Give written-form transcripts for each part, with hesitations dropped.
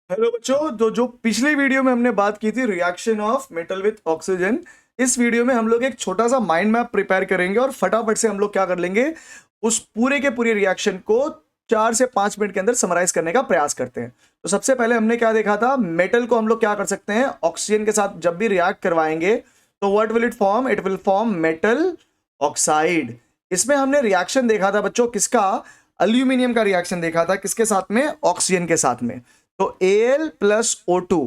Hello बच्चों, तो जो पिछली वीडियो में हमने बात की थी reaction of metal with oxygen, इस वीडियो में हम लोग एक छोटा सा माइंड मैप प्रिपेयर करेंगे और फटाफट से हम लोग क्या कर लेंगे, उस पूरे के पूरे रिएक्शन को 4 से 5 मिनट के अंदर समराइज करने का प्रयास करते हैं। तो सबसे पहले हमने क्या देखा था, मेटल को हम लोग क्या कर सकते हैं, ऑक्सीजन के साथ जब भी रिएक्ट करवाएंगे तो what will it form, it will form metal oxide. इसमें हमने रिएक्शन देखा था बच्चों किसका, अल्यूमिनियम का रिएक्शन देखा था, किसके साथ में, ऑक्सीजन के साथ में। तो Al प्लस O2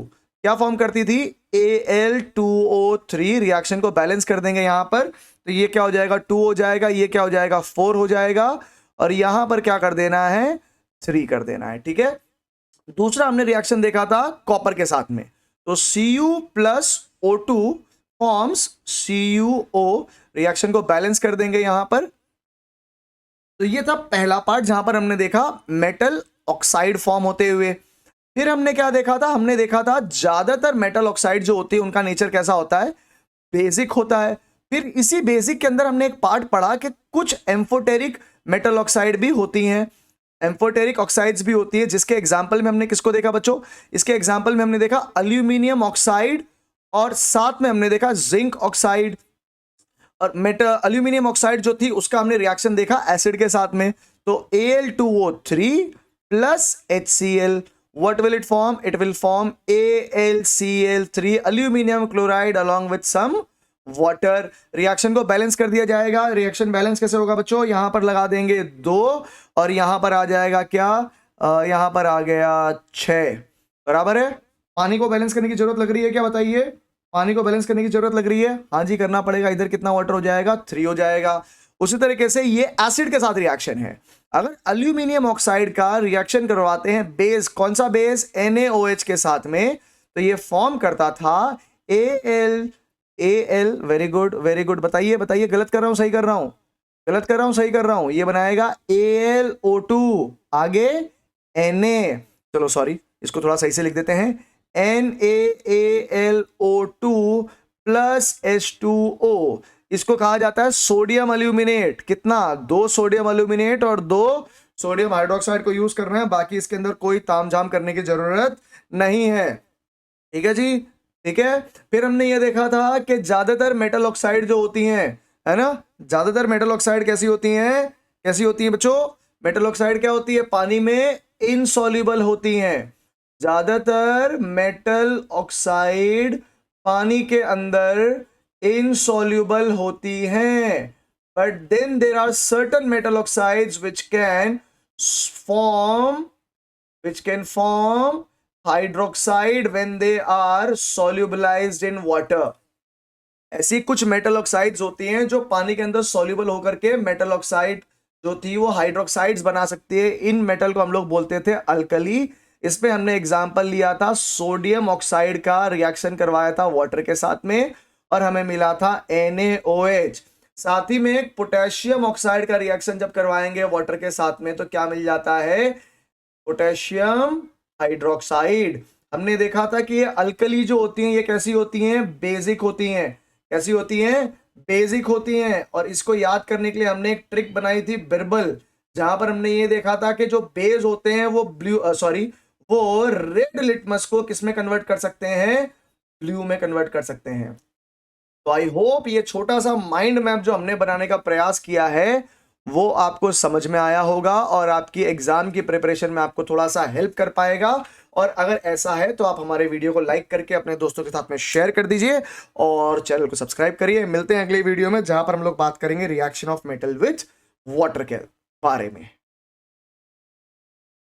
क्या फॉर्म करती थी, Al2O3। रिएक्शन को बैलेंस कर देंगे यहां पर, तो ये क्या हो जाएगा, 2 हो जाएगा, ये क्या हो जाएगा, 4 हो जाएगा, और यहां पर क्या कर देना है, 3 कर देना है। ठीक है। दूसरा हमने रिएक्शन देखा था कॉपर के साथ में, तो Cu plus O2 forms CuO। Reaction को बैलेंस कर देंगे यहां पर। तो ये था पहला पार्ट जहां पर हमने देखा मेटल ऑक्साइड फॉर्म होते हुए। फिर हमने क्या देखा था, हमने देखा था ज्यादातर मेटल ऑक्साइड जो होती है उनका नेचर कैसा होता है, बेसिक होता है। फिर इसी बेसिक के अंदर हमने एक पार्ट पढ़ा कि कुछ एम्फोटेरिक मेटल ऑक्साइड भी होती हैं, एम्फोटेरिक ऑक्साइड्स भी होती है, जिसके एग्जांपल में हमने किसको देखा बच्चों, इसके एग्जांपल में हमने देखा अल्यूमिनियम ऑक्साइड, और साथ में हमने देखा जिंक ऑक्साइड। और मेटल अल्यूमिनियम ऑक्साइड जो थी उसका हमने रिएक्शन देखा एसिड के साथ में, तो Al2O3 plus HCl, what will it form, it will form AlCl3 aluminum chloride along with some water। Reaction को बैलेंस कर दिया जाएगा। रिएक्शन बैलेंस कैसे होगा बच्चों, यहां पर लगा देंगे 2 और यहां पर आ जाएगा क्या, यहां पर आ गया 6, बराबर है। पानी को बैलेंस करने की जरूरत लग रही है क्या, बताइए, पानी को बैलेंस करने की जरूरत लग रही है, हाँ जी करना पड़ेगा। इधर कितना वाटर हो जाएगा, 3 हो जाएगा। उसी तरीके से ये एसिड के साथ रिएक्शन है। अगर अल्यूमिनियम ऑक्साइड का रिएक्शन करवाते हैं बेस, कौन सा बेस, NaOH के साथ में, तो ये फॉर्म करता था Al। Very good very good, बताइए बताइए, गलत कर रहा हूं सही कर रहा हूं, गलत कर रहा हूं सही कर रहा हूं, ये बनाएगा AlO2, आगे Na, चलो सॉरी इसको थोड़ा सही से लिख देते हैं, NaAlO2 प्लस H2O। इसको कहा जाता है सोडियम अल्यूमिनेट। कितना, 2 सोडियम अल्यूमिनेट और 2 सोडियम हाइड्रोक्साइड को यूज करना है, बाकी इसके अंदर कोई तामझाम करने की जरूरत नहीं है। ठीक है जी, ठीक है। फिर हमने ये देखा था कि ज्यादातर मेटल ऑक्साइड जो होती हैं, है ना, ज्यादातर मेटल ऑक्साइड कैसी होती हैं, कैसी होती है बच्चों, मेटल ऑक्साइड क्या होती है, पानी में इनसॉल्युबल होती हैं। ज्यादातर मेटल ऑक्साइड पानी के अंदर insoluble होती हैं, but then there are certain metal oxides which can form hydroxide when they are solubilized in water। ऐसी कुछ मेटल ऑक्साइड्स होती हैं जो पानी के अंदर सॉल्युबल होकर के मेटल ऑक्साइड जो थी वो हाइड्रोक्साइड्स बना सकती है। इन मेटल को हम लोग बोलते थे अल्कली। इस पे हमने एग्जांपल लिया था सोडियम ऑक्साइड का, रिएक्शन करवाया था वाटर के साथ में और हमें मिला था NaOH। साथ ही में पोटेशियम ऑक्साइड का रिएक्शन जब करवाएंगे वाटर के साथ में तो क्या मिल जाता है, पोटेशियम हाइड्रोक्साइड। हमने देखा था कि ये अल्कली जो होती हैं ये कैसी होती हैं, बेसिक होती हैं। कैसी होती हैं, बेसिक होती हैं। और इसको याद करने के लिए हमने एक ट्रिक बनाई थी बिरबल, जहां पर हमने ये देखा था कि जो बेस होते हैं वो वो रेड लिटमस को किस में कन्वर्ट कर सकते हैं, ब्लू में कन्वर्ट कर सकते हैं। तो आई होप ये छोटा सा माइंड मैप जो हमने बनाने का प्रयास किया है वो आपको समझ में आया होगा और आपकी एग्जाम की प्रिपरेशन में आपको थोड़ा सा हेल्प कर पाएगा। और अगर ऐसा है तो आप हमारे वीडियो को लाइक करके अपने दोस्तों के साथ में शेयर कर दीजिए और चैनल को सब्सक्राइब करिए। मिलते हैं अगले वीडियो में जहां पर हम लोग बात करेंगे reaction of metal with water के बारे में।